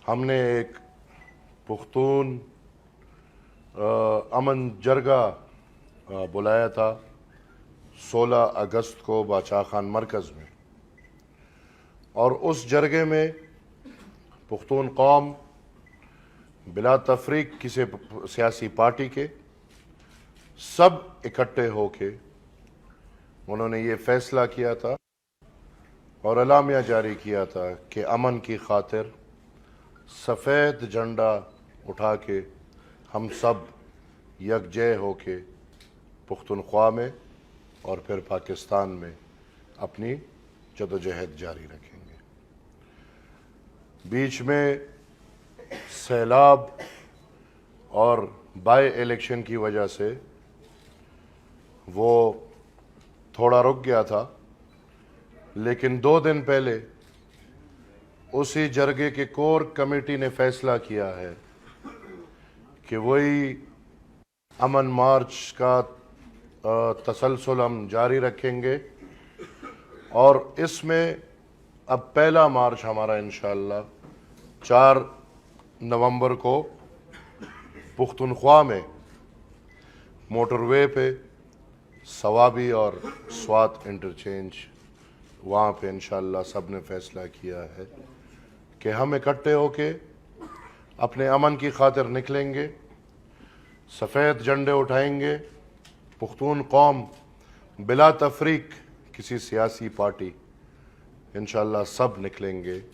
ہم نے ایک پختون امن جرگہ بلایا تھا 16 اگست کو باچا خان مرکز میں، اور اس جرگے میں پختون قوم بلا تفریق کسی سیاسی پارٹی کے سب اکٹھے ہو کے انہوں نے یہ فیصلہ کیا تھا اور اعلامیہ جاری کیا تھا کہ امن کی خاطر سفید جھنڈا اٹھا کے ہم سب یکجہت ہو کے پختونخوا میں اور پھر پاکستان میں اپنی جدوجہد جاری رکھیں گے۔ بیچ میں سیلاب اور بائی الیکشن کی وجہ سے وہ تھوڑا رک گیا تھا، لیکن 2 دن پہلے اسی جرگے کے کور کمیٹی نے فیصلہ کیا ہے کہ وہی امن مارچ کا تسلسل ہم جاری رکھیں گے، اور اس میں اب پہلا مارچ ہمارا انشاءاللہ 4 نومبر کو پختونخوا میں موٹر وے پہ ثوابی اور سوات انٹرچینج، وہاں پہ انشاءاللہ سب نے فیصلہ کیا ہے کہ ہم اکٹھے ہو کے اپنے امن کی خاطر نکلیں گے، سفید جھنڈے اٹھائیں گے، پختون قوم بلا تفریق کسی سیاسی پارٹی انشاءاللہ سب نکلیں گے۔